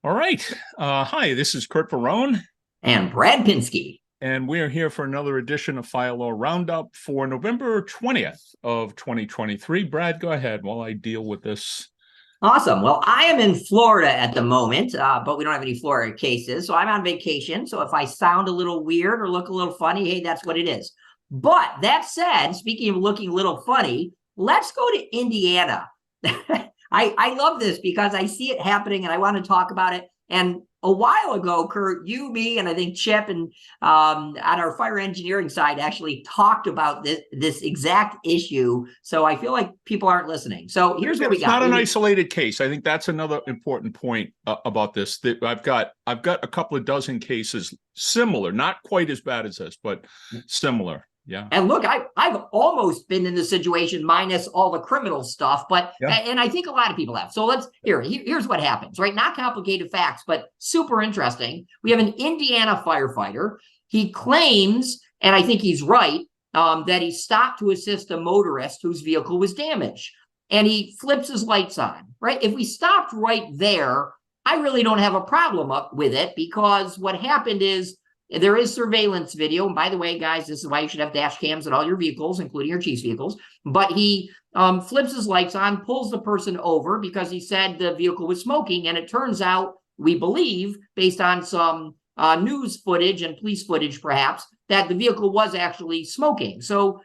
All right. Hi, this is Curt And Brad Pinsky. and we're here for another edition of Fire Law Roundup for November 20th of 2023. Brad, go ahead while I deal with this. Awesome. Well, I am in Florida at the moment, but we don't have any Florida cases. So I'm on vacation. So if I sound a little weird or look a little funny, hey, that's what it is. But that said, speaking of looking a little funny, let's go to Indiana. I love this because I see it happening and I want to talk about it. And a while ago, Curt, you, me, and I think Chip and on our fire engineering side actually talked about this exact issue. So I feel like people aren't listening. So here's what we It's got. not an isolated case. I think that's another important point about this. That I've got a couple of dozen cases similar, not quite as bad as this, but similar. Yeah. And look, I've almost been in this situation minus all the criminal stuff, but Yeah. and I think a lot of people have. So here's what happens, right? Not complicated facts, but super interesting. We have an Indiana firefighter. He claims, and I think he's right, that he stopped to assist a motorist whose vehicle was damaged, and he flips his lights on. Right? If we stopped right there, I really don't have a problem with it because what happened is there is surveillance video. And by the way, guys, this is why you should have dash cams in all your vehicles, including your chief's vehicles. But he flips his lights on, pulls the person over because he said the vehicle was smoking. And it turns out, we believe, based on some news footage and police footage, perhaps, that the vehicle was actually smoking. So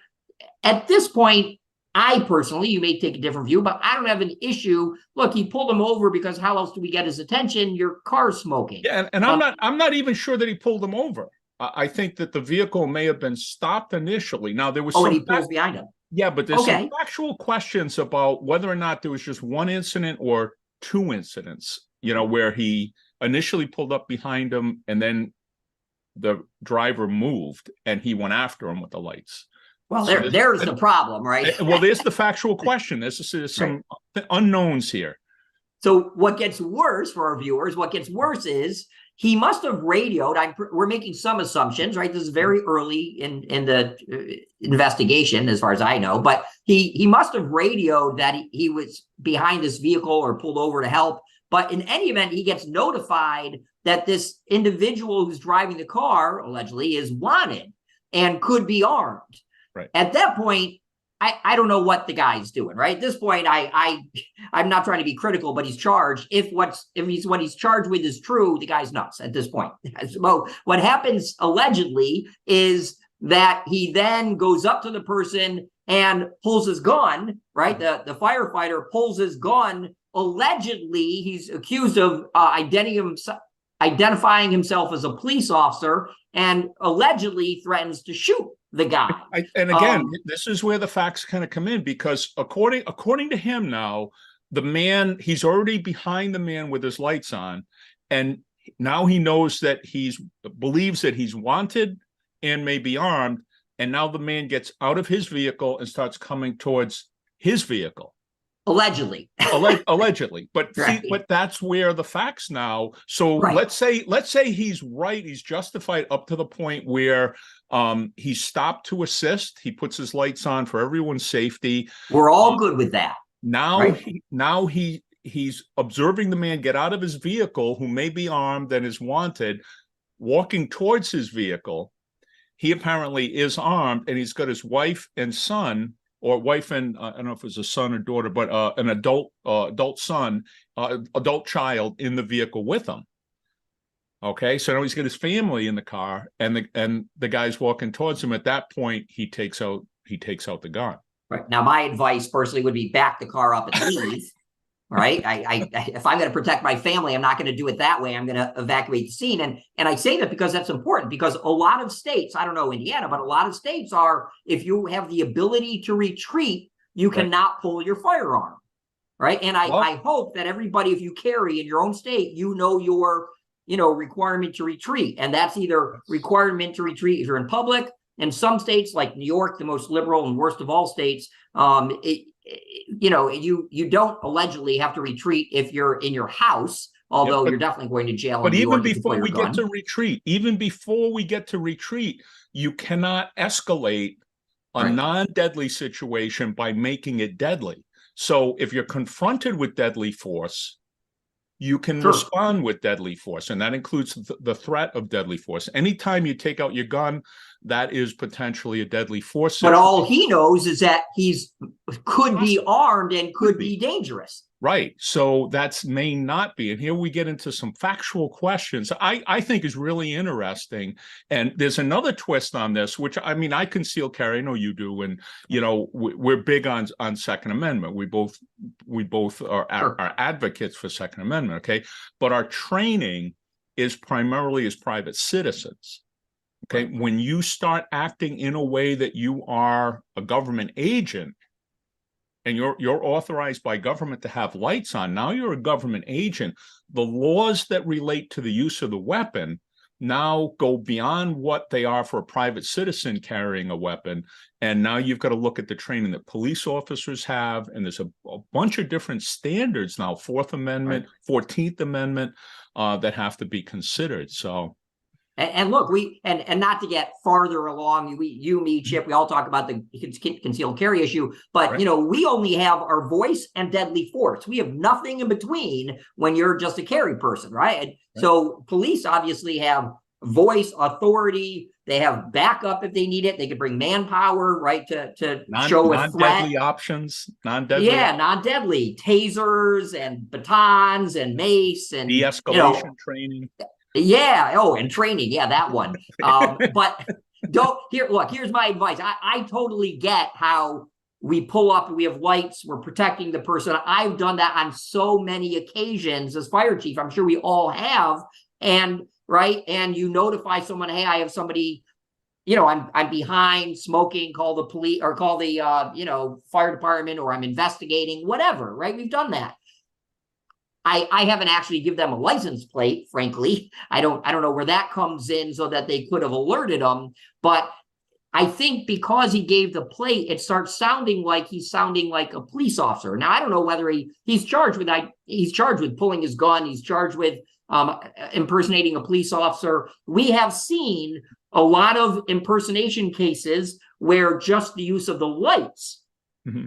at this point, I personally, you may take a different view, but I don't have an issue. Look, he pulled him over because how else do we get his attention? Your car's smoking. Yeah, and I'm not even sure that he pulled him over. I think that the vehicle may have been stopped initially. Now there was Oh, some and he pulls behind him. Yeah, but there's some Okay. factual questions about whether or not there was just one incident or two incidents, where he initially pulled up behind him and then the driver moved and he went after him with the lights. Well, So there's the problem, right? well, there's the factual question. There's some unknowns here. So what gets worse for our viewers, what gets worse is he must have radioed. We're making some assumptions, right? This is very early in the investigation, as far as I know, but he must have radioed that he was behind this vehicle or pulled over to help. But in any event, he gets notified that this individual who's driving the car, allegedly, is wanted and could be armed. Right. At that point, I don't know what the guy's doing, right? At this point, I'm not trying to be critical, but he's charged. If what he's charged with is true, the guy's nuts at this point. So what happens allegedly is that he then goes up to the person and pulls his gun, right? The firefighter pulls his gun. Allegedly, he's accused of identifying himself as a police officer and allegedly threatens to shoot the guy. And again, this is where the facts kind of come in, because according to him now, the man, he's already behind the man with his lights on, and now he knows that believes that he's wanted and may be armed, and now the man gets out of his vehicle and starts coming towards his vehicle. Allegedly. Allegedly. But right. But that's where the facts now. So right. let's say he's right, he's justified up to the point where he stopped to assist, he puts his lights on for everyone's safety. We're all good with that. Now right? He's observing the man get out of his vehicle, who may be armed and is wanted, walking towards his vehicle. He apparently is armed, and he's got his wife and son, or wife and I don't know if it was a son or daughter, but an adult son, adult child in the vehicle with him. Okay, so now he's got his family in the car, and the guy's walking towards him. At that point, he takes out the gun. Right. Now, my advice personally would be back the car up and leave. Right. If I'm going to protect my family, I'm not going to do it that way. I'm going to evacuate the scene. And I say that because that's important, because a lot of states, I don't know Indiana, but a lot of states are, if you have the ability to retreat, you cannot pull your firearm. Right. And I hope that everybody, if you carry in your own state, your requirement to retreat. And that's either requirement to retreat if you're in public. In some states like New York, the most liberal and worst of all states, you don't allegedly have to retreat if you're in your house, although you're definitely going to jail. But even before we get to retreat, you cannot escalate a non-deadly situation by making it deadly. So if you're confronted with deadly force, you can Sure. respond with deadly force, and that includes the threat of deadly force. Anytime you take out your gun, that is potentially a deadly force But situation. all he knows is that could be armed and could be dangerous. Right. So that's may not be. And here we get into some factual questions I think is really interesting. And there's another twist on this, which I mean, I conceal carry. I know you do. And, you know, we're big on Second Amendment. We both are advocates for Second Amendment. Okay. But our training is primarily as private citizens. Okay. Right. When you start acting in a way that you are a government agent, and you're authorized by government to have lights on, now you're a government agent. The laws that relate to the use of the weapon now go beyond what they are for a private citizen carrying a weapon. And now you've got to look at the training that police officers have. And there's a bunch of different standards now, Fourth Amendment, 14th Amendment, that have to be considered. So. And look, and not to get farther along, you, me, Chip, we all talk about the concealed carry issue, but right. You know, we only have our voice and deadly force. We have nothing in between when you're just a carry person, right? Right. So police obviously have voice, authority. They have backup if they need it. They could bring manpower, right, to show a threat. Non-deadly options, non-deadly. Yeah, non-deadly tasers and batons and mace and de-escalation training. Yeah. Oh, and training. Yeah, that one. But here's my advice. I totally get how we pull up and we have lights. We're protecting the person. I've done that on so many occasions as fire chief. I'm sure we all have. And you notify someone, hey, I have somebody, you know, I'm behind smoking, call the police or call the, fire department, or I'm investigating, whatever, right? We've done that. I haven't actually given them a license plate, frankly. I don't know where that comes in so that they could have alerted them. But I think because he gave the plate, it starts sounding like he's sounding like a police officer. Now, I don't know whether he's charged with pulling his gun. He's charged with impersonating a police officer. We have seen a lot of impersonation cases where just the use of the lights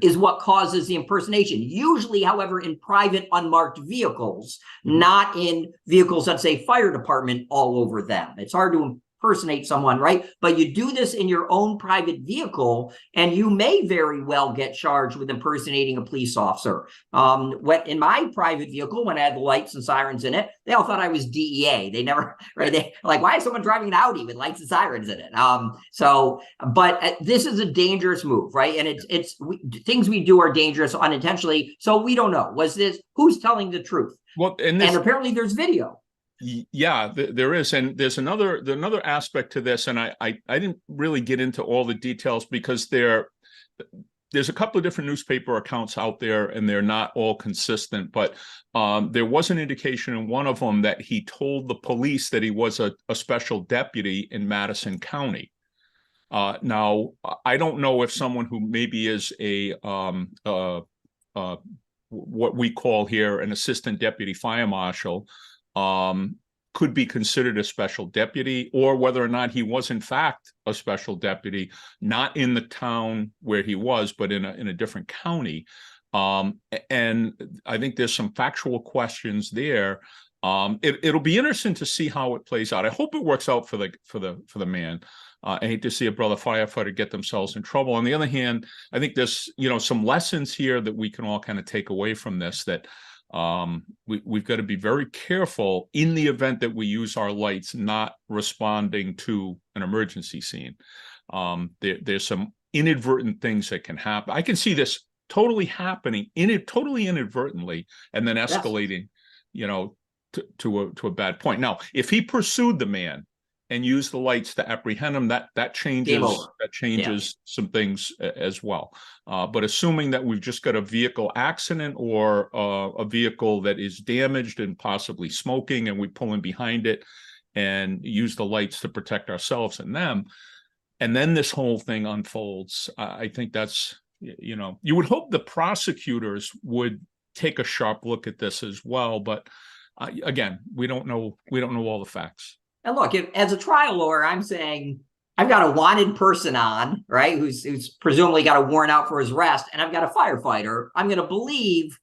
is what causes the impersonation. Usually, however, in private unmarked vehicles, not in vehicles that say fire department all over them. It's hard to impersonate someone, right? But you do this in your own private vehicle, and you may very well get charged with impersonating a police officer. In my private vehicle, when I had the lights and sirens in it, they all thought I was DEA. They never, right? They like, why is someone driving an Audi with lights and sirens in it? But this is a dangerous move, right? And things we do are dangerous unintentionally. So we don't know. Who's telling the truth? Well, and apparently there's video. Yeah, there is. And there's another aspect to this. And I didn't really get into all the details because there's a couple of different newspaper accounts out there and they're not all consistent. But there was an indication in one of them that he told the police that he was a special deputy in Madison County. Now, I don't know if someone who maybe is what we call here an assistant deputy fire marshal could be considered a special deputy, or whether or not he was in fact a special deputy, not in the town where he was, but in a different county. And I think there's some factual questions there. It'll be interesting to see how it plays out. I hope it works out for the man. I hate to see a brother firefighter get themselves in trouble. On the other hand, I think there's some lessons here that we can all kind of take away from this, that we've got to be very careful in the event that we use our lights not responding to an emergency scene. There's some inadvertent things that can happen. I can see this totally happening totally inadvertently and then escalating, to a bad point. Now, if he pursued the man and used the lights to apprehend him, that changes some things as well. But assuming that we've just got a vehicle accident or a vehicle that is damaged and possibly smoking, and we pull in behind it and use the lights to protect ourselves and them, and then this whole thing unfolds, I think that's, you would hope the prosecutors would take a sharp look at this as well. But again, we don't know all the facts. And look, as a trial lawyer, I'm saying I've got a wanted person on, right, who's presumably got a warrant out for his arrest, and I've got a firefighter. I'm going to believe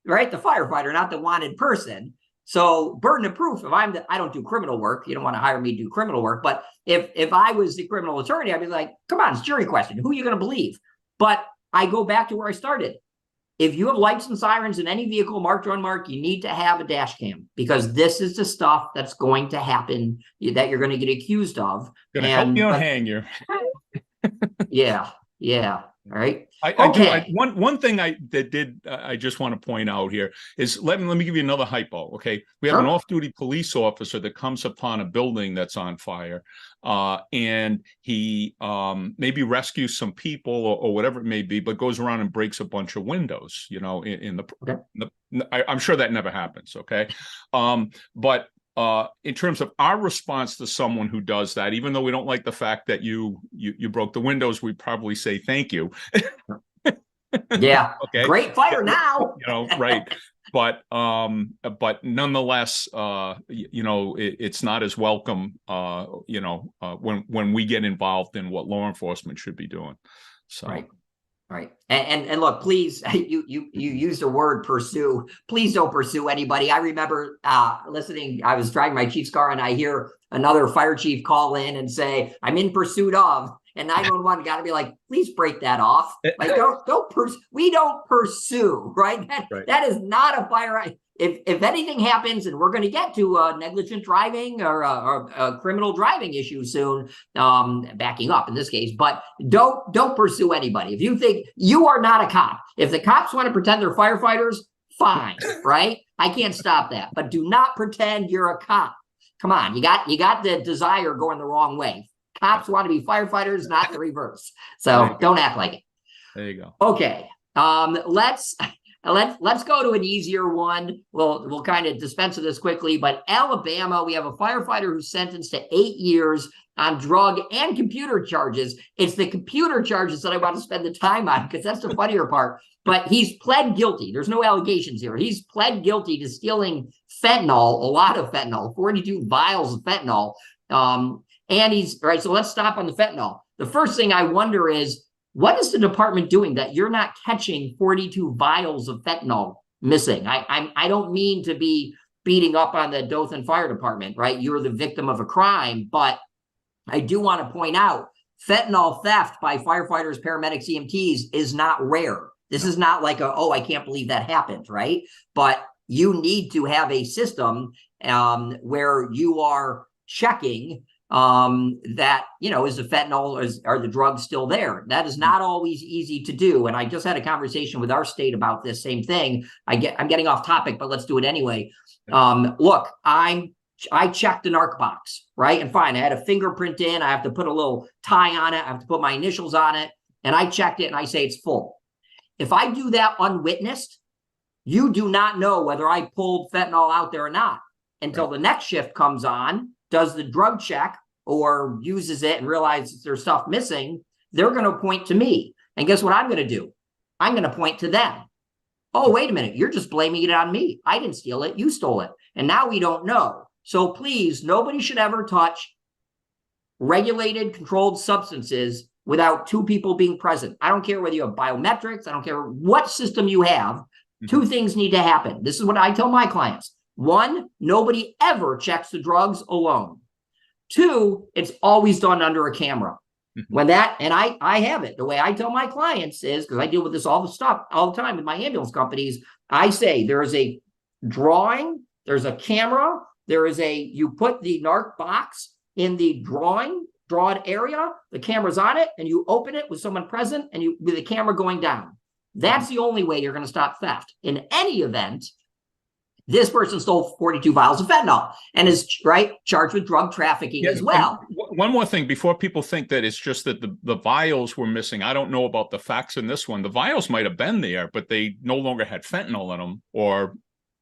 right? The firefighter, not the wanted person. So burden of proof, if I don't do criminal work, you don't want to hire me to do criminal work. But if I was the criminal attorney, I'd be like, come on, it's jury question. Who are you going to believe? But I go back to where I started. If you have lights and sirens in any vehicle, marked or unmarked, you need to have a dash cam, because this is the stuff that's going to happen that you're going to get accused of. Gonna help you or hang you. Yeah. All right. One thing I just want to point out here is let me give you another hypo. Okay, we have an off-duty police officer that comes upon a building that's on fire, and he maybe rescues some people or whatever it may be, but goes around and breaks a bunch of windows. I'm sure that never happens. Okay, but in terms of our response to someone who does that, even though we don't like the fact that you broke the windows, we probably say thank you. Yeah. Okay. Great fire now. Right. But nonetheless, it's not as welcome, when we get involved in what law enforcement should be doing. So. Right. And look, please, you used the word pursue. Please don't pursue anybody. I remember listening, I was driving my chief's car and I hear another fire chief call in and say, I'm in pursuit of, and 911 got to be like, please break that off. Like, we don't pursue, right? That is not a fire. If anything happens, and we're going to get to negligent driving or a criminal driving issue soon, backing up in this case, but don't pursue anybody. If you think you are not a cop, if the cops want to pretend they're firefighters, fine, right? I can't stop that, but do not pretend you're a cop. Come on, you got the desire going the wrong way. Cops want to be firefighters, not the reverse. So don't act like it. There you go. Okay, let's go to an easier one. We'll kind of dispense of this quickly, but Alabama, we have a firefighter who's sentenced to 8 years on drug and computer charges. It's the computer charges that I want to spend the time on, because that's the funnier part. But he's pled guilty. There's no allegations here. He's pled guilty to stealing fentanyl, a lot of fentanyl, 42 vials of fentanyl. And he's right. So let's stop on the fentanyl. The first thing I wonder is, what is the department doing that you're not catching 42 vials of fentanyl missing? I don't mean to be beating up on the Dothan Fire Department, right? You're the victim of a crime, but I do want to point out fentanyl theft by firefighters, paramedics, EMTs is not rare. This is not like I can't believe that happened, right? But you need to have a system where you are checking that, is the fentanyl, are the drugs still there? That is not always easy to do. And I just had a conversation with our state about this same thing. I'm getting off topic, but let's do it anyway. Look, I checked the narc box, right? And fine, I had a fingerprint in, I have to put a little tie on it, I have to put my initials on it, and I checked it and I say it's full. If I do that unwitnessed, you do not know whether I pulled fentanyl out there or not until the next shift comes on, does the drug check or uses it and realizes there's stuff missing. They're going to point to me. And guess what I'm going to do? I'm going to point to them. Oh, wait a minute. You're just blaming it on me. I didn't steal it. You stole it. And now we don't know. So please, nobody should ever touch regulated, controlled substances without two people being present. I don't care whether you have biometrics. I don't care what system you have. Two things need to happen. This is what I tell my clients. One, nobody ever checks the drugs alone. Two, it's always done under a camera. When that, and I have it. The way I tell my clients is, because I deal with this all the time with my ambulance companies, I say there is a drawing, there's a camera, you put the narc box in the drawn area, the camera's on it, and you open it with someone present and with the camera going down. That's the only way you're going to stop theft. In any event, this person stole 42 vials of fentanyl and is charged with drug trafficking as well. One more thing before people think that it's just that the vials were missing. I don't know about the facts in this one. The vials might have been there, but they no longer had fentanyl in them, or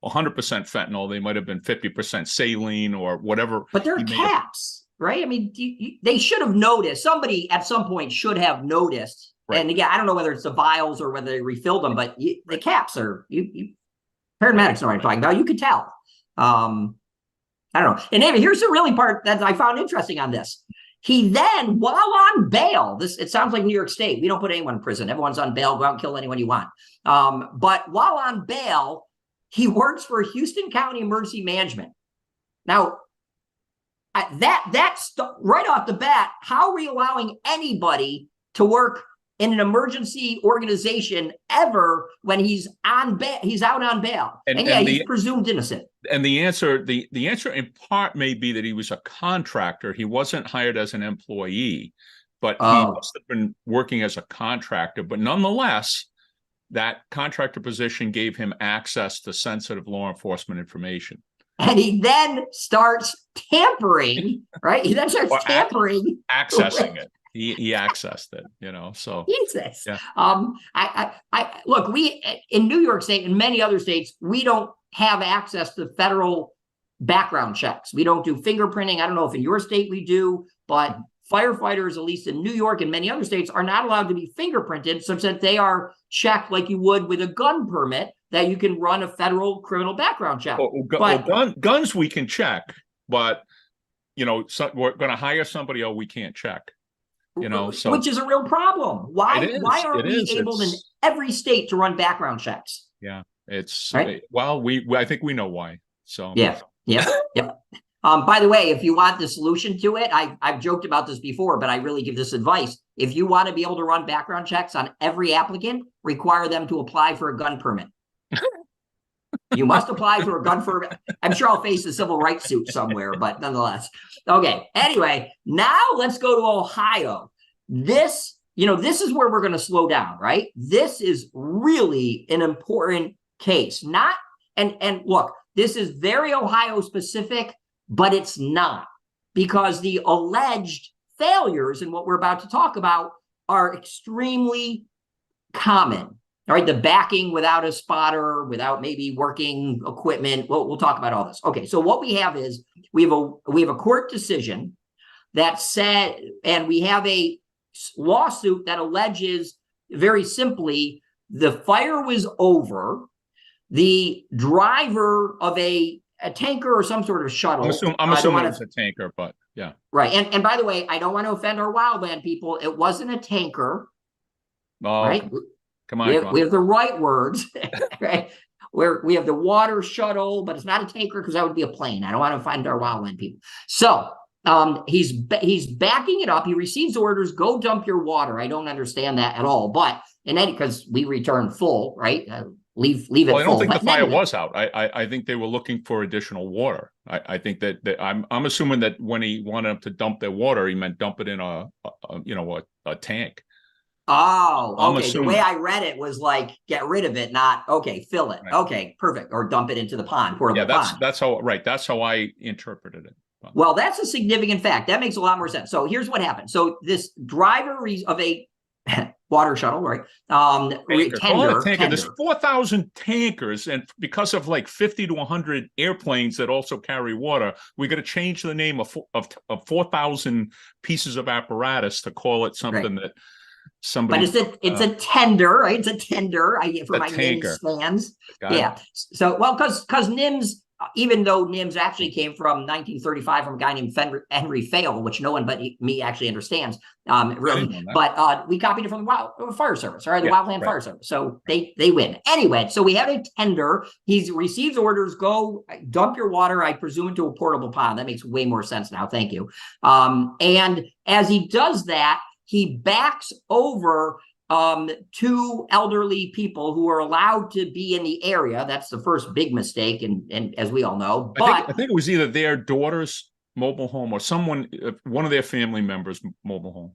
100% fentanyl. They might have been 50% saline or whatever. But they're caps, right? I mean, they should have noticed. Somebody at some point should have noticed. Right. And again, I don't know whether it's the vials or whether they refilled them, but the caps are paramedics know what I'm talking about. You could tell. I don't know. And Amy, here's the really part that I found interesting on this. He then, while on bail, it sounds like New York State. We don't put anyone in prison. Everyone's on bail. Go out and kill anyone you want. But while on bail, he works for Houston County Emergency Management. Now, that's right off the bat. How are we allowing anybody to work in an emergency organization ever when he's on bail? He's out on bail, and he's presumed innocent. And the answer in part may be that he was a contractor. He wasn't hired as an employee, but he must have been working as a contractor. But nonetheless, that contractor position gave him access to sensitive law enforcement information. And he then starts tampering, right? He then starts tampering. Accessing it. He accessed it, so. Jesus. Yeah. I look, we, in New York State and many other states, we don't have access to federal background checks. We don't do fingerprinting. I don't know if in your state we do, but firefighters, at least in New York and many other states, are not allowed to be fingerprinted, such that they are checked like you would with a gun permit, that you can run a federal criminal background check. Guns we can check, but we're going to hire somebody. We can't check. So which is a real problem. Why aren't we able in every state to run background checks? Yeah, it's right? I think we know why. So yeah. By the way, if you want the solution to it, I've joked about this before, but I really give this advice. If you want to be able to run background checks on every applicant, require them to apply for a gun permit. You must apply for a gun permit. I'm sure I'll face a civil rights suit somewhere, but nonetheless. Okay. Anyway, now let's go to Ohio. This is where we're going to slow down, right? This is really an important case. And look, this is very Ohio specific, but it's not, because the alleged failures in what we're about to talk about are extremely common. All right, the backing without a spotter, without maybe working equipment. We'll talk about all this. Okay, so what we have is we have a court decision that said, and we have a lawsuit that alleges very simply the fire was over. The driver of a tanker or some sort of shuttle. I'm assuming it's a tanker, but yeah. Right, and by the way, I don't want to offend our wildland people. It wasn't a tanker. Right. Come on, we have the right words, right? We have the water shuttle, but it's not a tanker because that would be a plane. I don't want to offend our wildland people. So he's backing it up. He receives orders, go dump your water. I don't understand that at all. But because we return full, right? Leave it full. I don't think the fire was out. I think they were looking for additional water. I think that I'm assuming that when he wanted them to dump their water, he meant dump it in a tank. Oh, okay. The way I read it was like, get rid of it, not, okay, fill it. Right. Okay, perfect. Or dump it into the pond. That's how I interpreted it. Well, that's a significant fact. That makes a lot more sense. So here's what happened. So this driver of a water shuttle, right? Tender. There's 4,000 tankers, and because of like 50 to 100 airplanes that also carry water, we got to change the name of 4,000 pieces of apparatus to call it something that somebody. But it's a tender, right? It's a tender. For my NIMS fans. Yeah. So because NIMS. Even though NIMS actually came from 1935 from a guy named Henry Fail, which no one but me actually understands, really. But we copied it from the Fire Service, or the Wildland Fire Service. So they win. Anyway, so we have a tender. He receives orders, go dump your water, I presume, into a portable pond. That makes way more sense now. Thank you. And as he does that, he backs over two elderly people who are allowed to be in the area. That's the first big mistake, and as we all know. But I think it was either their daughter's mobile home or one of their family members' mobile home.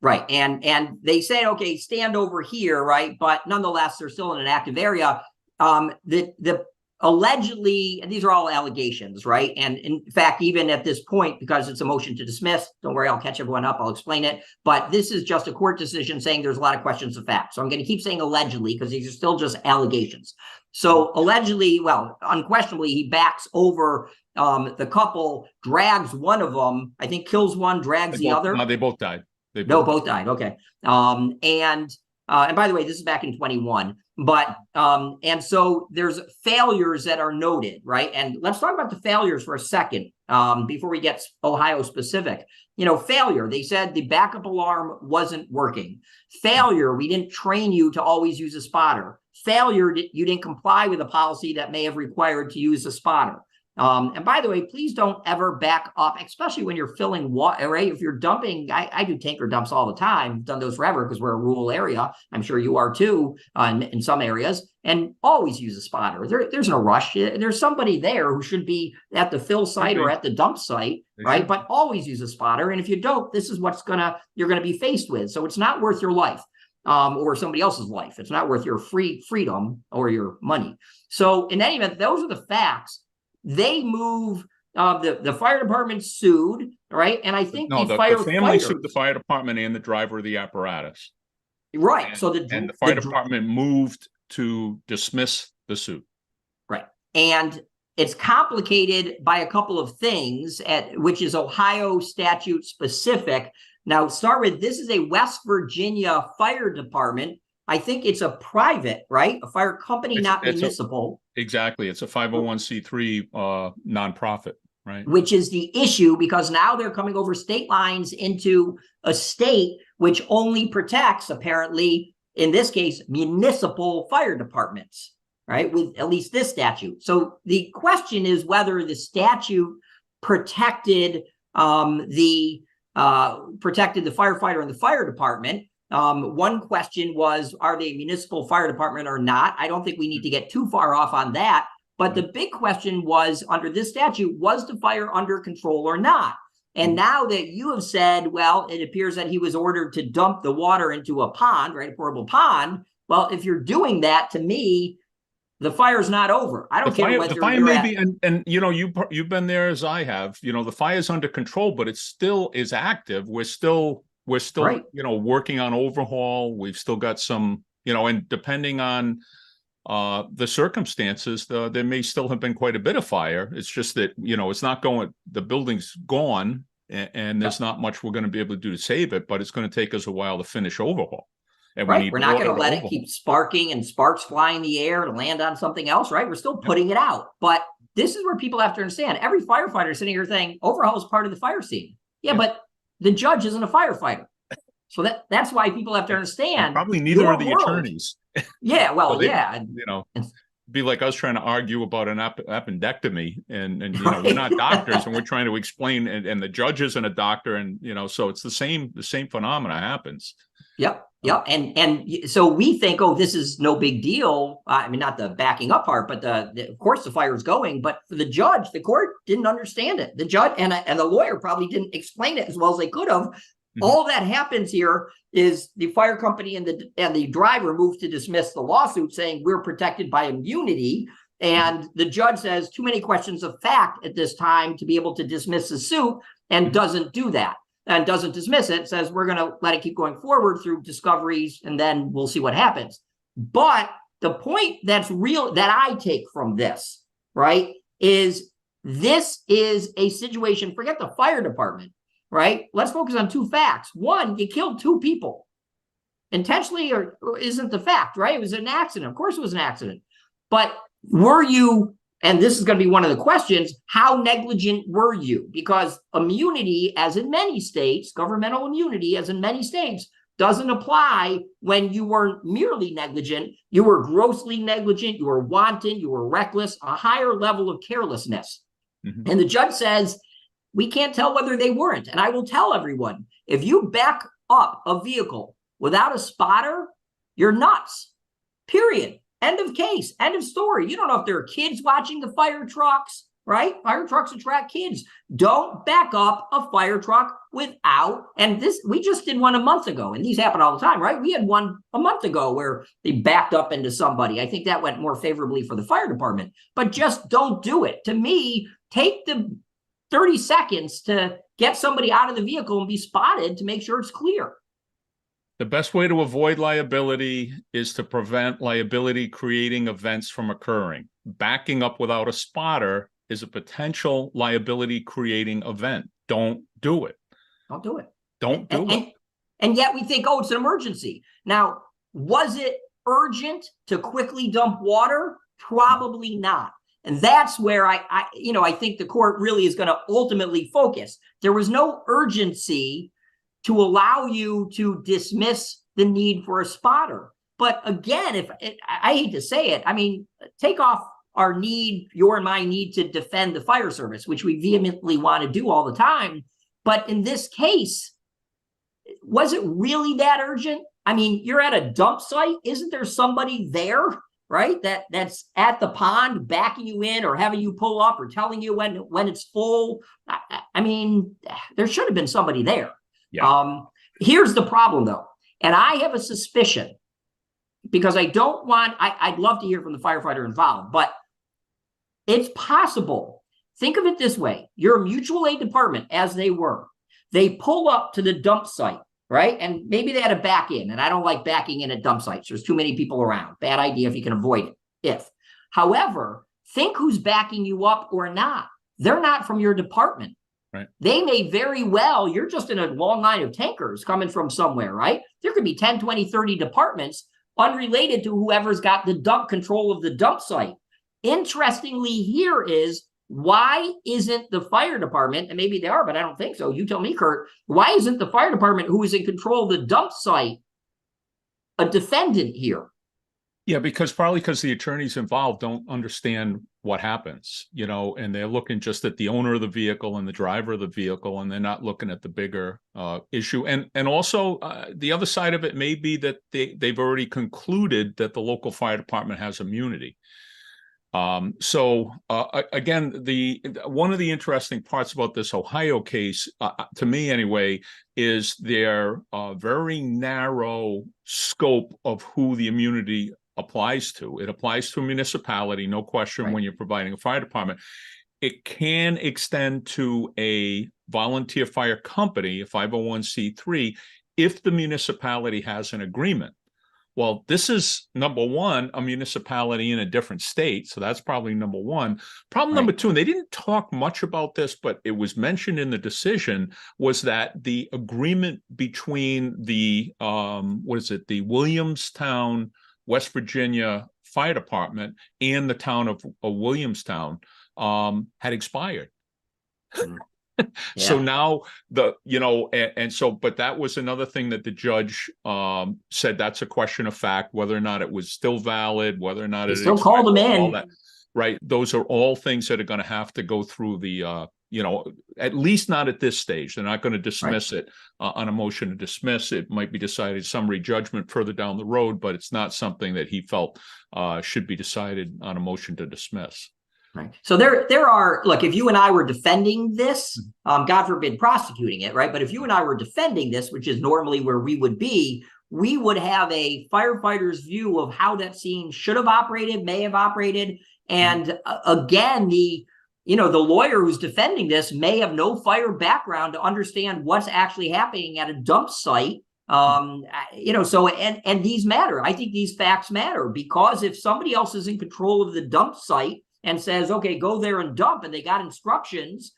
Right, and they said, okay, stand over here, right? But nonetheless, they're still in an active area. The allegedly, and these are all allegations, right? And in fact, even at this point, because it's a motion to dismiss, don't worry, I'll catch everyone up, I'll explain it. But this is just a court decision saying there's a lot of questions of fact. So I'm going to keep saying allegedly because these are still just allegations. So allegedly, well, unquestionably, he backs over the couple, drags one of them, I think kills one, drags the other. No, they both died. Both died. Okay. And by the way, this is back in 21. But and so there's failures that are noted, right? And let's talk about the failures for a second before we get Ohio specific. Failure. They said the backup alarm wasn't working. Failure. We didn't train you to always use a spotter. failure, you didn't comply with a policy that may have required to use a spotter. And by the way, please don't ever back up, especially when you're filling water, right? If you're dumping, I do tanker dumps all the time. I've done those forever because we're a rural area. I'm sure you are too, in some areas, and always use a spotter. There's no rush. There's somebody there who should be at the fill site or at the dump site, right? But always use a spotter. And if you don't, this is what's you're gonna be faced with. So it's not worth your life. Or somebody else's life. It's not worth your freedom or your money. So in any event, those are the facts. They move, the fire department sued, right? And I think the family sued the fire department and the driver of the apparatus. Right. And, so the fire department moved to dismiss the suit. Right. And it's complicated by a couple of things, which is Ohio statute specific. Now, start with, this is a West Virginia fire department. I think it's a private, right? A fire company, not municipal. Exactly. It's a 501c3 nonprofit, right? Which is the issue, because now they're coming over state lines into a state which only protects, apparently, in this case, municipal fire departments, right? With at least this statute. So the question is whether the statute protected the firefighter and the fire department. One question was, are they a municipal fire department or not? I don't think we need to get too far off on that. But the big question was, under this statute, was the fire under control or not? And now that you have said, well, it appears that he was ordered to dump the water into a pond, right? A portable pond. Well, if you're doing that, to me, the fire's not over. I don't care whether the fire may be, and you know, you've been there as I have. You know, the fire's under control, but it still is active. We're still right. You know, working on overhaul. We've still got some, you know, and depending on the circumstances, there may still have been quite a bit of fire. It's just that, you know, it's not going, the building's gone, and there's not much we're going to be able to do to save it, but it's going to take us a while to finish overhaul. And we're not going to let it keep sparking and sparks fly in the air to land on something else, right? We're still putting it out. But this is where people have to understand. Every firefighter sitting here saying overhaul is part of the fire scene. Yeah, but the judge isn't a firefighter. So that's why people have to understand. And probably neither are the attorneys. Yeah, well, so you know, be like us trying to argue about an appendectomy, and you know, we're not doctors, and we're trying to explain, and the judge isn't a doctor, and you know, so it's the same phenomena happens. Yep. And so we think, oh, this is no big deal. I mean, not the backing up part, but of course the fire is going. But for the judge, the court didn't understand it. The judge and the lawyer probably didn't explain it as well as they could have. Mm-hmm. All that happens here is the fire company and the driver moved to dismiss the lawsuit, saying we're protected by immunity. And the judge says too many questions of fact at this time to be able to dismiss the suit, and doesn't do that. And doesn't dismiss it, says we're going to let it keep going forward through discoveries, and then we'll see what happens. But the point that's real that I take from this, right, is this is a situation, forget the fire department, right? Let's focus on two facts. One, you killed two people. Intentionally or isn't the fact, right? It was an accident. Of course it was an accident. But were you, and this is going to be one of the questions, how negligent were you? Because immunity, as in many states, governmental immunity, as in many states, doesn't apply when you were merely negligent. You were grossly negligent, you were wanton, you were reckless, a higher level of carelessness. Mm-hmm. And the judge says, we can't tell whether they weren't. And I will tell everyone, if you back up a vehicle without a spotter, you're nuts, period. End of case, end of story. You don't know if there are kids watching the fire trucks, right? Fire trucks attract kids. Don't back up a fire truck without, and this, we just did one a month ago, and these happen all the time, right? We had one a month ago where they backed up into somebody. I think that went more favorably for the fire department, but just don't do it. To me, take the 30 seconds to get somebody out of the vehicle and be spotted to make sure it's clear. The best way to avoid liability is to prevent liability creating events from occurring. Backing up without a spotter is a potential liability creating event. Don't do it. Don't do it. Don't do it. And yet we think, oh, it's an emergency. Now, was it urgent to quickly dump water? Probably not. And that's where I think the court really is going to ultimately focus. There was no urgency to allow you to dismiss the need for a spotter. But again, I hate to say it, I mean, take off our need, your and my need to defend the fire service, which we vehemently want to do all the time. But in this case, was it really that urgent? I mean, you're at a dump site. Isn't there somebody there, right? That's at the pond backing you in or having you pull up or telling you when it's full. I mean, there should have been somebody there. Yeah. Here's the problem, though. And I have a suspicion, because I don't want, I'd love to hear from the firefighter involved, but it's possible. Think of it this way. You're a mutual aid department, as they were. They pull up to the dump site, right? And maybe they had to back in. And I don't like backing in at dump sites. There's too many people around. Bad idea if you can avoid it. However, think who's backing you up or not. They're not from your department. Right. They may very well, you're just in a long line of tankers coming from somewhere, right? There could be 10, 20, 30 departments unrelated to whoever's got the dump control of the dump site. Interestingly, here is, why isn't the fire department, and maybe they are, but I don't think so. You tell me, Curt, why isn't the fire department, who is in control of the dump site, a defendant here? Yeah, probably because the attorneys involved don't understand what happens, and they're looking just at the owner of the vehicle and the driver of the vehicle, and they're not looking at the bigger issue. And also the other side of it may be that they've already concluded that the local fire department has immunity. Again, one of the interesting parts about this Ohio case, to me anyway, is their very narrow scope of who the immunity applies to. It applies to a municipality, no question, right, when you're providing a fire department. It can extend to a volunteer fire company, a 501c3, if the municipality has an agreement. Well, this is, number one, a municipality in a different state. So that's probably number one. Problem number two, and they didn't talk much about this, but it was mentioned in the decision, was that the agreement between the, the Williamstown, West Virginia Fire Department and the town of Williamstown had expired. So now but that was another thing that the judge said, that's a question of fact, whether or not it was still valid, whether or not it still called them in. That, right. Those are all things that are going to have to go through the, at least not at this stage. They're not going to dismiss it on a motion to dismiss. It might be decided summary judgment further down the road, but it's not something that he felt should be decided on a motion to dismiss. Right. So there are, look, if you and I were defending this, God forbid prosecuting it, right? But if you and I were defending this, which is normally where we would be, we would have a firefighter's view of how that scene should have operated, may have operated. And again, the lawyer who's defending this may have no fire background to understand what's actually happening at a dump site. So, and these matter. I think these facts matter, because if somebody else is in control of the dump site and says, okay, go there and dump, and they got instructions,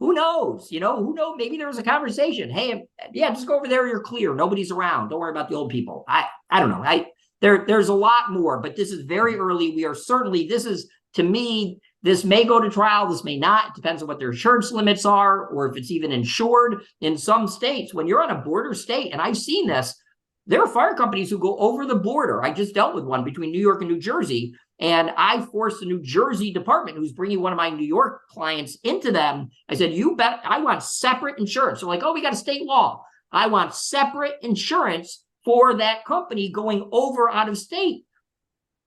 who knows? Who knows? Maybe there was a conversation. Hey, yeah, just go over there. You're clear. Nobody's around. Don't worry about the old people. I don't know. There's a lot more, but this is very early. We are certainly, to me, this may go to trial. This may not. It depends on what their insurance limits are, or if it's even insured. In some states, when you're on a border state, and I've seen this, there are fire companies who go over the border. I just dealt with one between New York and New Jersey, and I forced the New Jersey department, who's bringing one of my New York clients into them. I said, you bet, I want separate insurance. So like, oh, we got a state law. I want separate insurance for that company going over out of state.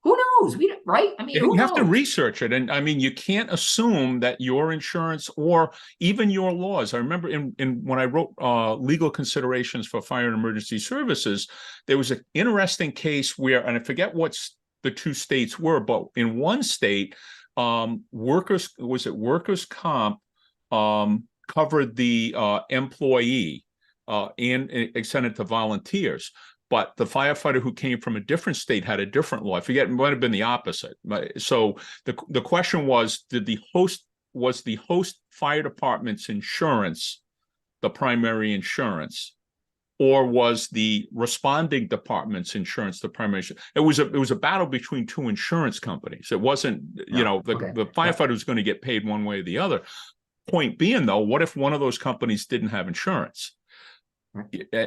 Who knows? Right? I mean, you have to research it. And I mean, you can't assume that your insurance or even your laws. I remember when I wrote legal considerations for fire and emergency services, there was an interesting case where, and I forget what the two states were, but in one state, workers comp covered the employee and extended to volunteers. But the firefighter who came from a different state had a different law. I forget, it might have been the opposite. So the question was, was the host fire department's insurance the primary insurance, or was the responding department's insurance the primary insurance? It was a battle between two insurance companies. It wasn't, the firefighter was going to get paid one way or the other. Point being, though, what if one of those companies didn't have insurance?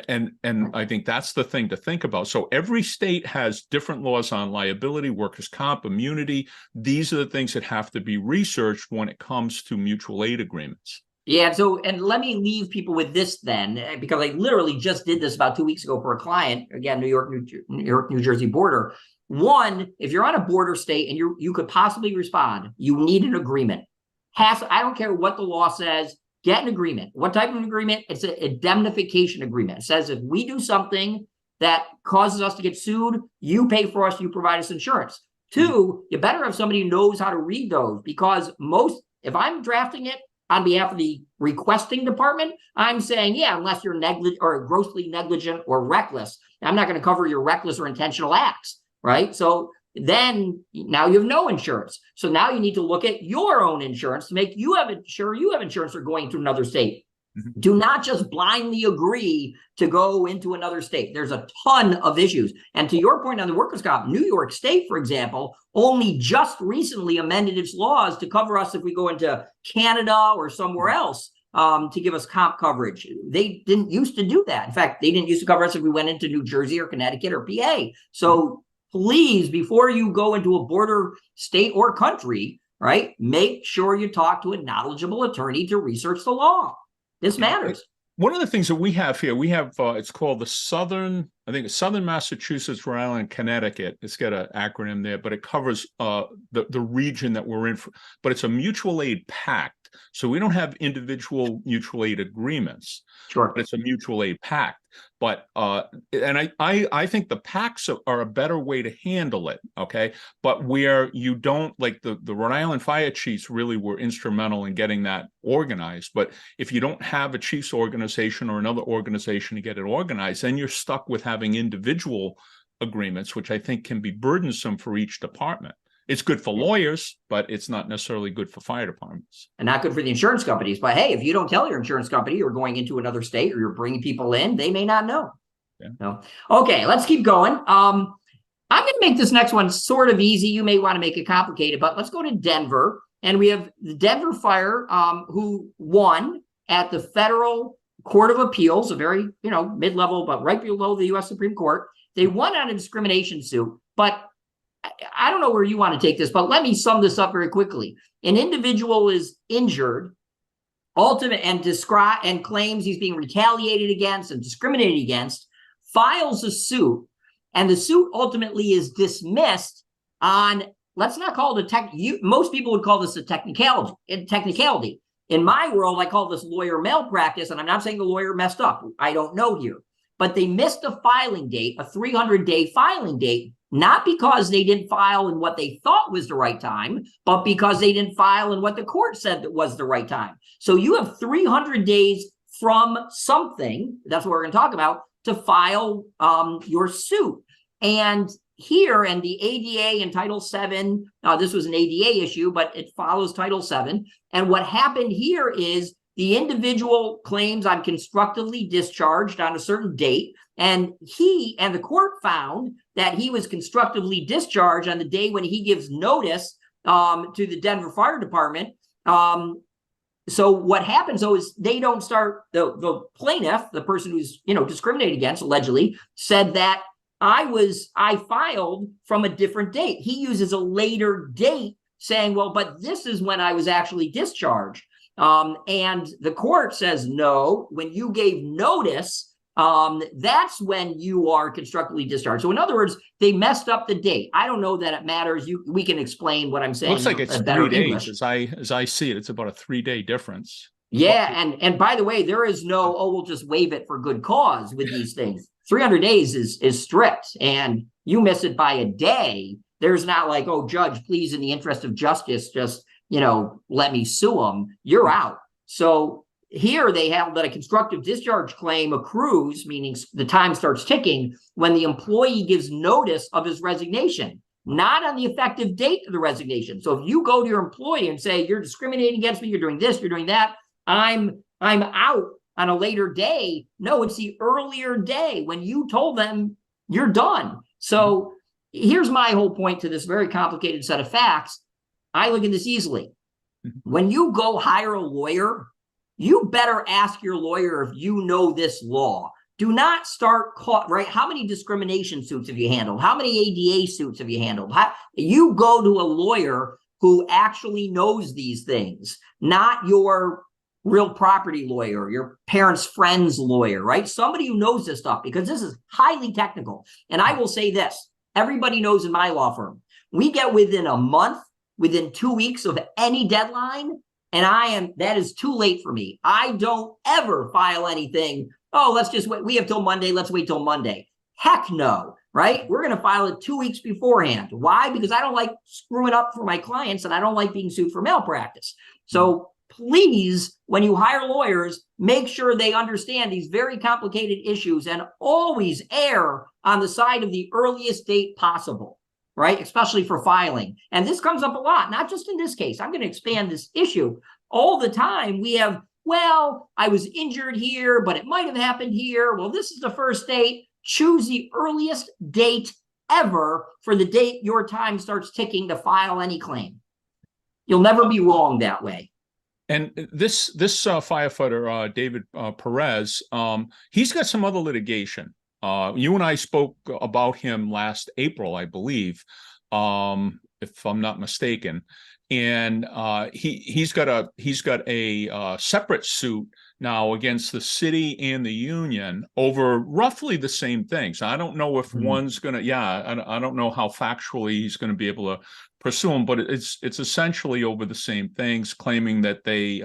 And I think that's the thing to think about. So every state has different laws on liability, workers' comp, immunity. These are the things that have to be researched when it comes to mutual aid agreements. Yeah, so, and let me leave people with this then, because I literally just did this about 2 weeks ago for a client, again, New York, New Jersey border. One, if you're on a border state and you could possibly respond, you need an agreement. I don't care what the law says, get an agreement. What type of agreement? It's an indemnification agreement. It says if we do something that causes us to get sued, you pay for us, you provide us insurance. Two, you better have somebody who knows how to read those, because if I'm drafting it on behalf of the requesting department, I'm saying, yeah, unless you're negligent or grossly negligent or reckless, I'm not going to cover your reckless or intentional acts, right? So then now you have no insurance. So now you need to look at your own insurance to make sure you have insurance for going to another state. Mm-hmm. Do not just blindly agree to go into another state. There's a ton of issues. And to your point on the workers' comp, New York State, for example, only just recently amended its laws to cover us if we go into Canada or somewhere else, to give us comp coverage. They didn't used to do that. In fact, they didn't used to cover us if we went into New Jersey or Connecticut or PA. So please, before you go into a border state or country, right, make sure you talk to a knowledgeable attorney to research the law. This matters. One of the things that we have here, it's called the Southern Massachusetts, Rhode Island, Connecticut. It's got an acronym there, but it covers the region that we're in. But it's a mutual aid pact. So we don't have individual mutual aid agreements. Sure. But it's a mutual aid pact. But and I think the pacts are a better way to handle it. Okay. But where you don't, like the Rhode Island fire chiefs really were instrumental in getting that organized. But if you don't have a chiefs organization or another organization to get it organized, then you're stuck with having individual agreements, which I think can be burdensome for each department. It's good for lawyers, but it's not necessarily good for fire departments. And not good for the insurance companies. But hey, if you don't tell your insurance company you're going into another state or you're bringing people in, they may not know. Yeah. No. Okay, let's keep going. I'm going to make this next one sort of easy. You may want to make it complicated, but let's go to Denver. And we have the Denver Fire, who won at the Federal Court of Appeals, a very, mid-level, but right below the U.S. Supreme Court. They won on a discrimination suit, but I don't know where you want to take this, but let me sum this up very quickly. An individual is injured, and claims he's being retaliated against and discriminated against, files a suit, and the suit ultimately is dismissed on, let's not call it most people would call this a technicality. In my world, I call this lawyer malpractice, and I'm not saying the lawyer messed up. I don't know here. But they missed a filing date, a 300-day filing date, not because they didn't file in what they thought was the right time, but because they didn't file in what the court said that was the right time. So you have 300 days from something, that's what we're going to talk about, to file your suit. And here in the ADA and Title VII, this was an ADA issue, but it follows Title VII. And what happened here is the individual claims I'm constructively discharged on a certain date, and the court found that he was constructively discharged on the day when he gives notice to the Denver Fire Department. So what happens though is they don't start, the plaintiff, the person who's discriminated against, allegedly said that I filed from a different date. He uses a later date saying, well, but this is when I was actually discharged. And the court says, no, when you gave notice, that's when you are constructively discharged. So in other words, they messed up the date. I don't know that it matters. We can explain what I'm saying. Looks like it's 3 days as I see it. It's about a 3-day difference. Yeah. And by the way, there is no, we'll just waive it for good cause with these things. 300 days is strict, and you miss it by a day. There's not like, oh, judge, please, in the interest of justice, just, let me sue them. You're out. So here they have that a constructive discharge claim accrues, meaning the time starts ticking when the employee gives notice of his resignation, not on the effective date of the resignation. So if you go to your employee and say, you're discriminating against me, you're doing this, you're doing that, I'm out on a later day. No, it's the earlier day when you told them you're done. So here's my whole point to this very complicated set of facts. I look at this easily. When you go hire a lawyer you better ask your lawyer if you know this law. Do not start right? How many discrimination suits have you handled? How many ADA suits have you handled? You go to a lawyer who actually knows these things, not your real property lawyer, your parents' friend's lawyer, right? Somebody who knows this stuff, because this is highly technical. And I will say this, everybody knows in my law firm, we get within a month, within 2 weeks of any deadline, and that is too late for me. I don't ever file anything. Oh, let's just wait. We have till Monday. Let's wait till Monday. Heck no, right? We're going to file it 2 weeks beforehand. Why? Because I don't like screwing up for my clients, and I don't like being sued for malpractice. So please, when you hire lawyers, make sure they understand these very complicated issues and always err on the side of the earliest date possible, right? Especially for filing. And this comes up a lot, not just in this case. I'm going to expand this issue. All the time we have, well, I was injured here, but it might have happened here. Well, this is the first date. Choose the earliest date ever for the date your time starts ticking to file any claim. You'll never be wrong that way. And this firefighter, David Perez, he's got some other litigation. You and I spoke about him last April, I believe, if I'm not mistaken. And he's got a separate suit now against the city and the union over roughly the same things. I don't know if one's going to, I don't know how factually he's going to be able to pursue them, but it's essentially over the same things, claiming that they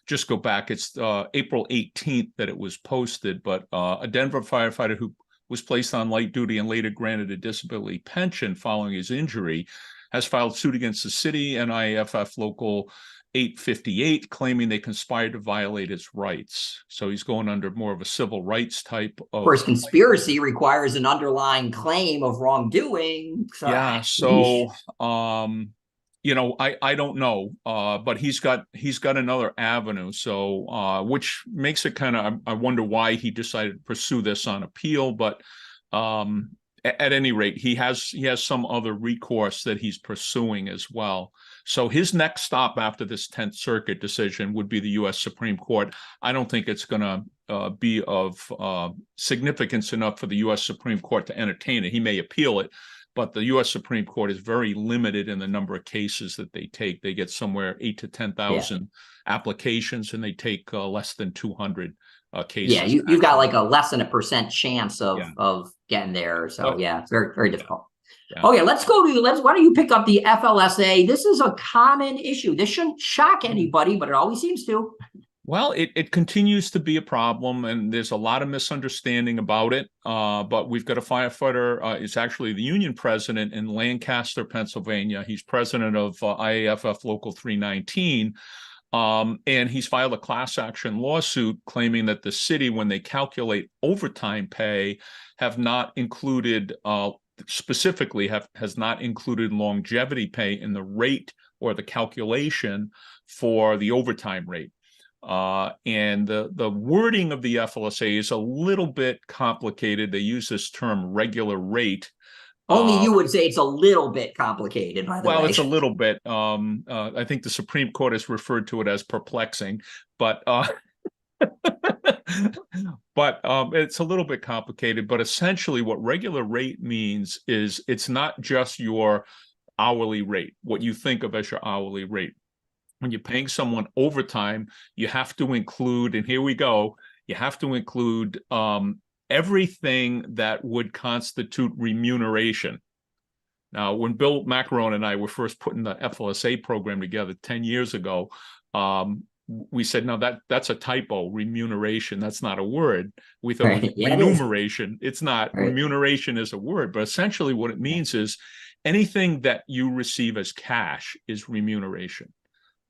just go back. It's April 18th that it was posted, but a Denver firefighter who was placed on light duty and later granted a disability pension following his injury has filed suit against the city and IAFF Local 858, claiming they conspired to violate his rights. So he's going under more of a civil rights type of. Of course, conspiracy requires an underlying claim of wrongdoing. Yeah. So, you know, I don't know, but he's got another avenue. So, which makes it kind of, I wonder why he decided to pursue this on appeal, but at any rate, he has some other recourse that he's pursuing as well. So his next stop after this 10th Circuit decision would be the U.S. Supreme Court. I don't think it's going to be of significance enough for the U.S. Supreme Court to entertain it. He may appeal it, but the U.S. Supreme Court is very limited in the number of cases that they take. They get somewhere 8,000 to 10,000 applications, and they take less than 200 cases. Yeah, you've got like a less than a % chance of getting there. So yeah, it's very, very difficult. Yeah. Okay, why don't you pick up the FLSA? This is a common issue. This shouldn't shock anybody, but it always seems to. Well, it continues to be a problem, and there's a lot of misunderstanding about it. But we've got a firefighter, is actually the union president in Lancaster, Pennsylvania. He's president of IAFF Local 319. And he's filed a class action lawsuit claiming that the city, when they calculate overtime pay, have not included has not included longevity pay in the rate or the calculation for the overtime rate. And the wording of the FLSA is a little bit complicated. They use this term regular rate. Only you would say it's a little bit complicated, by the way. Well, it's a little bit. I think the Supreme Court has referred to it as perplexing, but it's a little bit complicated. But essentially what regular rate means is it's not just your hourly rate, what you think of as your hourly rate. When you're paying someone overtime, you have to include, and here we go, you have to include everything that would constitute remuneration. Now, when Bill Macaron and I were first putting the FLSA program together 10 years ago, we said, no, that's a typo, remuneration. That's not a word. We thought it was remuneration. It's not. Right. Remuneration is a word, but essentially what it means is anything that you receive as cash is remuneration.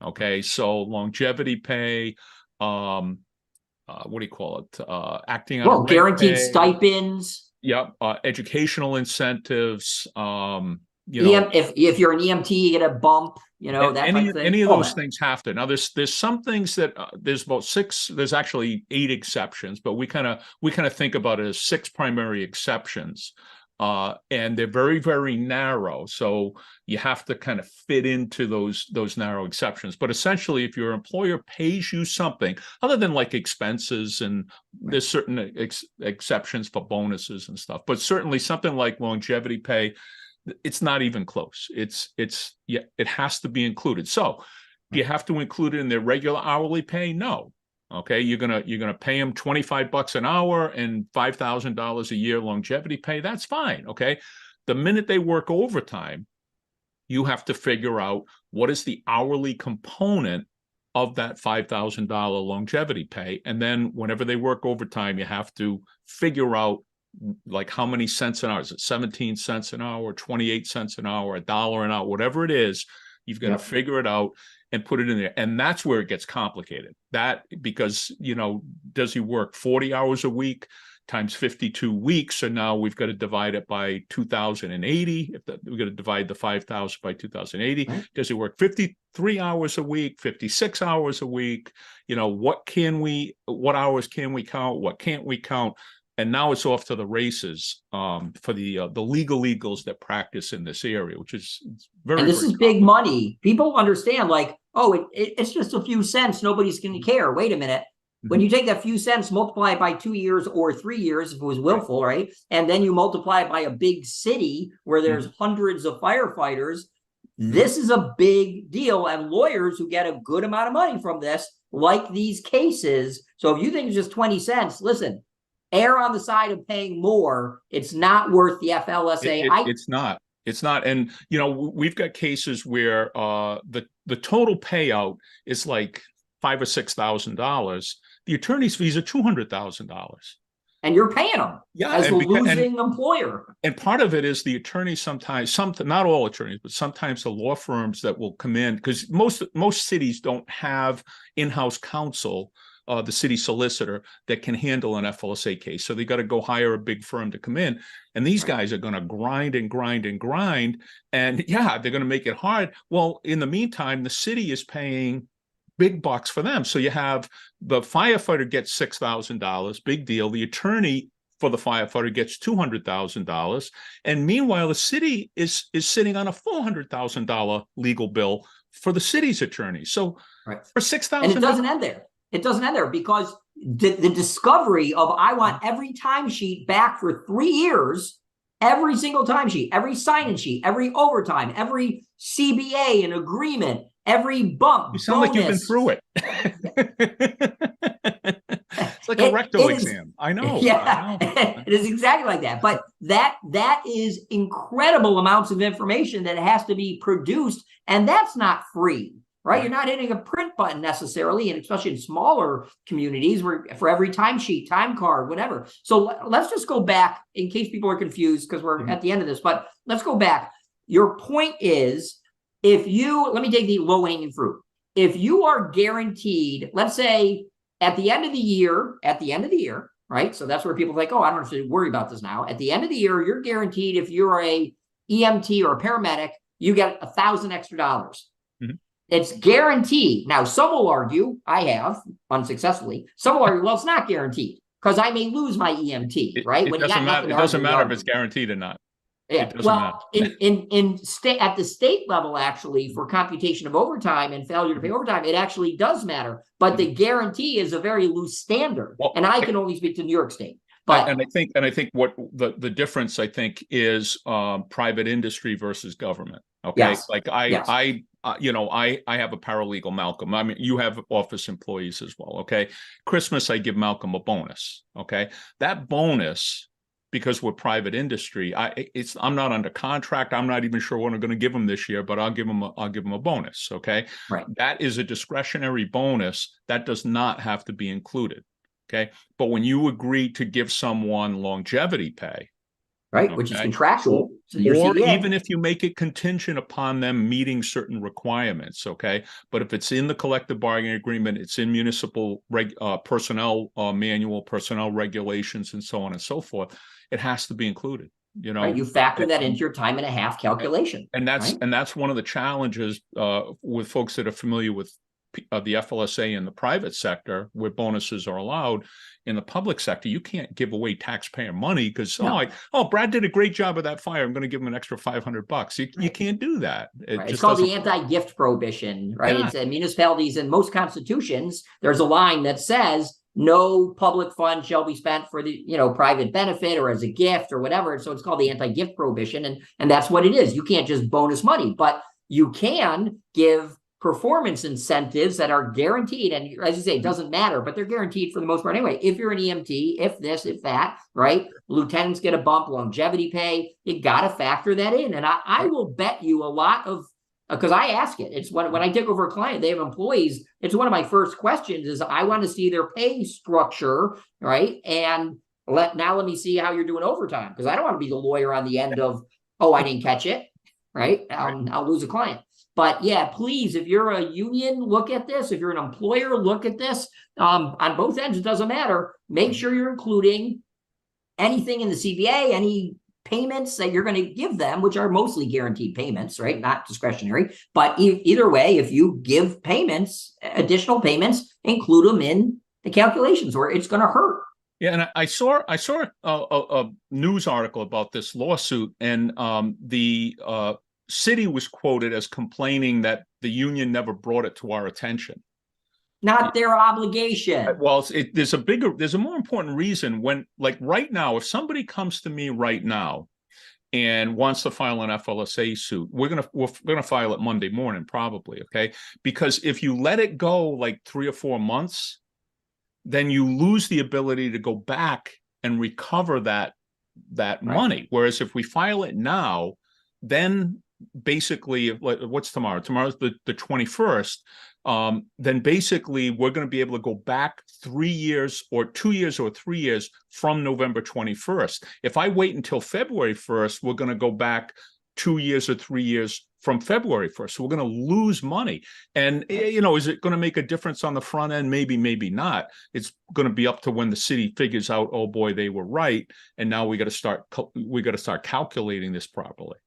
Okay, so longevity pay, what do you call it? Acting on guaranteed stipends. Yep, educational incentives. If you're an EMT, you get a bump. You know, that type of thing. Any of those things have to. Now, there's some things that there's about 6. There's actually 8 exceptions, but we kind of think about it as 6 primary exceptions and they're very, very narrow. So you have to kind of fit into those narrow exceptions. But essentially, if your employer pays you something other than like expenses, and there's certain exceptions for bonuses and stuff, but certainly something like longevity pay, it's not even close. Yeah, it has to be included. So do you have to include it in their regular hourly pay? No. Okay, you're gonna pay them $25 an hour and $5,000 a year longevity pay. That's fine. Okay, the minute they work overtime, you have to figure out what is the hourly component of that $5,000 longevity pay, and then whenever they work overtime, you have to figure out like how many cents an hour. Is it 17 cents an hour, 28 cents an hour, $1 an hour, whatever it is? You've got to figure it out and put it in there. And that's where it gets complicated. Because, does he work 40 hours a week times 52 weeks? So now we've got to divide it by 2,080. We're going to divide the 5,000 by 2,080. Right. Does he work 53 hours a week, 56 hours a week? What hours can we count? What can't we count? And now it's off to the races for the legals that practice in this area, which is very. And this is big money. People understand, like, oh, it's just a few cents. Nobody's going to care. Wait a minute. When you take that few cents, multiply it by 2 years or 3 years, if it was willful, right? And then you multiply it by a big city where there's hundreds of firefighters. This is a big deal. And lawyers who get a good amount of money from this, like these cases. So if you think it's just 20 cents, listen. Err on the side of paying more. It's not worth the FLSA. It's not. And, we've got cases where the total payout is like $5,000 or $6,000. The attorney's fees are $200,000. And you're paying them as the losing employer. And part of it is the attorneys sometimes, not all attorneys, but sometimes the law firms that will come in, because most cities don't have in-house counsel, the city solicitor, that can handle an FLSA case. So they got to go hire a big firm to come in. And these guys are going to grind and grind and grind. And yeah, they're going to make it hard. Well, in the meantime, the city is paying big bucks for them. So you have the firefighter gets $6,000, big deal. The attorney for the firefighter gets $200,000. And meanwhile, the city is sitting on a $400,000 legal bill for the city's attorney. So for $6,000. And it doesn't end there. It doesn't end there, because the discovery of I want every timesheet back for 3 years, every single timesheet, every sign-in sheet, every overtime, every CBA and agreement, every bump. You sound like you've been through it. It's like a rectal exam. I know. Yeah, I know. It is exactly like that. But that is incredible amounts of information that has to be produced, and that's not free. Right? You're not hitting a print button necessarily, and especially in smaller communities where for every timesheet, time card, whatever. So let's just go back in case people are confused, because we're at the end of this, but let's go back. Your point is, let me take the low hanging fruit. If you are guaranteed, let's say at the end of the year, right? So that's where people think, oh, I don't have to worry about this now. At the end of the year, you're guaranteed, if you're a EMT or a paramedic, you get $1,000 extra. It's guaranteed. Now, some will argue, I have unsuccessfly, some will argue, well, it's not guaranteed because I may lose my EMT, right? It doesn't matter if it's guaranteed or not. Yeah. Well, at the state level, actually, for computation of overtime and failure to pay overtime, it actually does matter. But the guarantee is a very loose standard. Well, and I can only speak to New York State. But I think what the difference, I think, is private industry versus government. Okay. Yes. Like I have a paralegal, Malcolm. I mean, you have office employees as well. Okay. Christmas, I give Malcolm a bonus. Okay. That bonus, because we're private industry, I'm not under contract. I'm not even sure what I'm going to give him this year, but I'll give him a bonus. Okay. Right. That is a discretionary bonus that does not have to be included. Okay. But when you agree to give someone longevity pay, right, which is contractual, or even if you make it contingent upon them meeting certain requirements, okay? But if it's in the collective bargaining agreement, it's in municipal personnel manual, personnel regulations, and so on and so forth, it has to be included. Right, you factor that into your time and a half calculation. And that's one of the challenges with folks that are familiar with the FLSA in the private sector, where bonuses are allowed. In the public sector, you can't give away taxpayer money because Brad did a great job of that fire, I'm going to give him an extra $500. You can't do that. It's called the anti-gift prohibition, right? Yeah. It's municipalities, in most constitutions, there's a line that says no public fund shall be spent for the private benefit or as a gift or whatever. So it's called the anti-gift prohibition, and that's what it is. You can't just bonus money, but you can give performance incentives that are guaranteed. And as you say, it doesn't matter, but they're guaranteed for the most part anyway. If you're an EMT, if this, if that, right? Lieutenants get a bump, longevity pay, you got to factor that in. And I will bet you a lot of, because I ask it, it's when I take over a client, they have employees, it's one of my first questions is I want to see their pay structure, right? And let me see how you're doing overtime, because I don't want to be the lawyer on the end of, oh, I didn't catch it, right? I'll lose a client. But yeah, please, if you're a union, look at this. If you're an employer, look at this. On both ends, it doesn't matter. Make sure you're including anything in the CBA, any payments that you're going to give them, which are mostly guaranteed payments, right? Not discretionary. But either way, if you give payments, additional payments, include them in the calculations, or it's going to hurt. Yeah, and I saw a news article about this lawsuit, and the city was quoted as complaining that the union never brought it to our attention. Not their obligation. Well, there's a more important reason. When, like right now, if somebody comes to me right now and wants to file an FLSA suit, we're gonna file it Monday morning probably, okay? Because if you let it go like 3 or 4 months, then you lose the ability to go back and recover that money. Whereas if we file it now, then basically, what's tomorrow? Tomorrow's the 21st. Then basically we're going to be able to go back 3 years or 2 years or 3 years from November 21st. If I wait until February 1st, we're going to go back 2 years or 3 years from February 1st. So we're going to lose money. And, is it going to make a difference on the front end? Maybe, maybe not. It's going to be up to when the city figures out, oh boy, they were right. And now we got to start calculating this properly.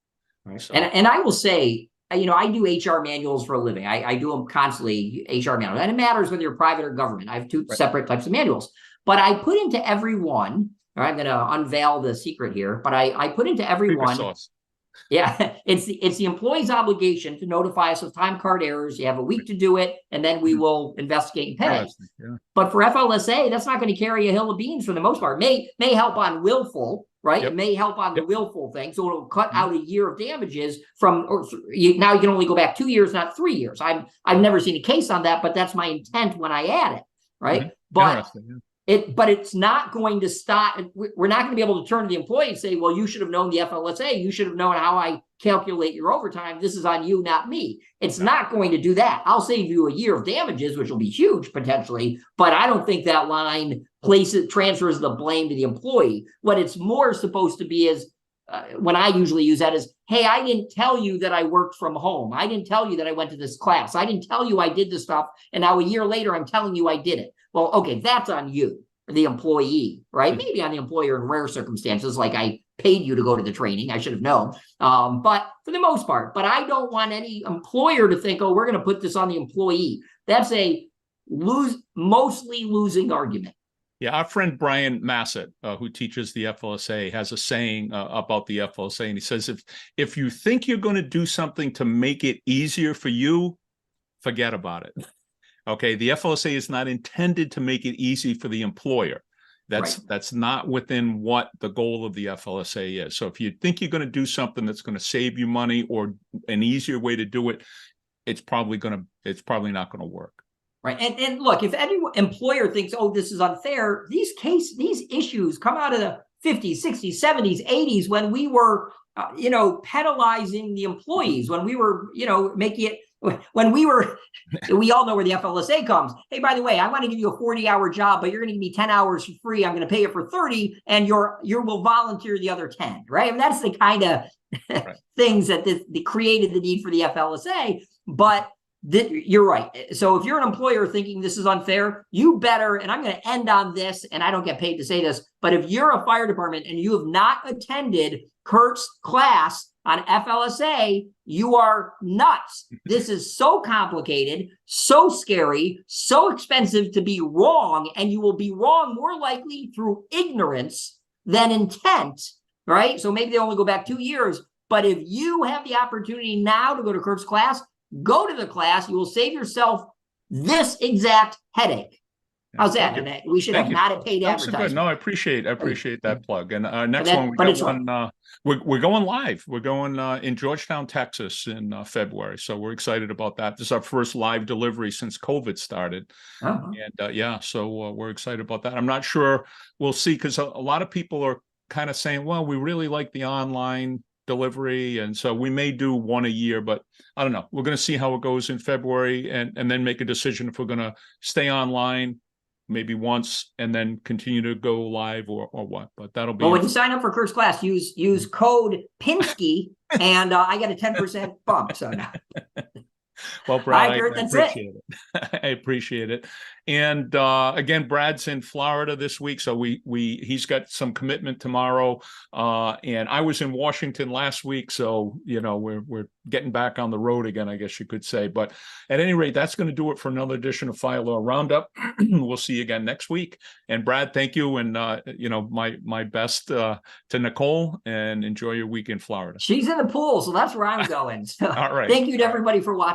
Right. So. And I will say, I do HR manuals for a living. I do them constantly, HR manuals. And it matters whether you're private or government. I have two separate types of manuals. But I put into every one, all right, I'm going to unveil the secret here, but I put into every one. Yeah, it's the employee's obligation to notify us of time card errors. You have a week to do it, and then we will investigate and pay. Yeah. But for FLSA, that's not going to carry a hill of beans for the most part. May help on willful, right? Yep. It may help on the willful thing. So it'll cut out a year of damages from, now you can only go back 2 years, not 3 years. I've never seen a case on that, but that's my intent when I add it, right? But it's not going to stop. We're not going to be able to turn to the employee and say, well, you should have known the FLSA. You should have known how I calculate your overtime. This is on you, not me. It's not going to do that. I'll save you a year of damages, which will be huge potentially, but I don't think that line transfers the blame to the employee. What it's more supposed to be is, when I usually use that is, hey, I didn't tell you that I worked from home. I didn't tell you that I went to this class. I didn't tell you I did this stuff. And now a year later, I'm telling you I did it. Well, okay, that's on you, the employee, right? Maybe on the employer in rare circumstances, like I paid you to go to the training. I should have known. But for the most part, but I don't want any employer to think, oh, we're going to put this on the employee. That's a mostly losing argument. Yeah, our friend Brian Massett, who teaches the FLSA, has a saying about the FLSA, and he says, if you think you're going to do something to make it easier for you, forget about it. Okay, the FLSA is not intended to make it easy for the employer. That's not within what the goal of the FLSA is. So if you think you're going to do something that's going to save you money or an easier way to do it, it's probably not going to work. Right. And look, if any employer thinks, oh, this is unfair, these issues come out of the 50s, 60s, 70s, 80s, when we were, penalizing the employees, when we were, making it, when we all know where the FLSA comes. Hey, by the way, I want to give you a 40-hour job, but you're going to give me 10 hours for free. I'm going to pay you for 30, and you will volunteer the other 10, right? And that's the kind of things that created the need for the FLSA. But you're right. So if you're an employer thinking this is unfair, you better, and I'm going to end on this, and I don't get paid to say this, but if you're a fire department and you have not attended Curt's class on FLSA, you are nuts. This is so complicated, so scary, so expensive to be wrong, and you will be wrong more likely through ignorance than intent, right? So maybe they only go back 2 years, but if you have the opportunity now to go to Curt's class, go to the class. You will save yourself this exact headache. How's that? And we should have not a paid advertisement. No, I appreciate that plug. And next one, we got one. We're going live. We're going in Georgetown, Texas, in February. So we're excited about that. This is our first live delivery since COVID started. And so we're excited about that. I'm not sure we'll see, because a lot of people are kind of saying, well, we really like the online delivery, and so we may do one a year, but I don't know. We're going to see how it goes in February, and then make a decision if we're going to stay online maybe once and then continue to go live or what. But that'll be. Well, when you sign up for Curt's class, use code Pinsky, and I get a 10% bump. So now. Well, Brad, Hi, Curt, I appreciate it. I appreciate it. And again, Brad's in Florida this week, so he's got some commitment tomorrow. And I was in Washington last week, so we're getting back on the road again, I guess you could say. But at any rate, that's going to do it for another edition of Fire Law Roundup. We'll see you again next week. And Brad, thank you, and my best to Nicole, and enjoy your week in Florida. She's in the pool, so that's where I'm going. So all right. Thank you to everybody for watching.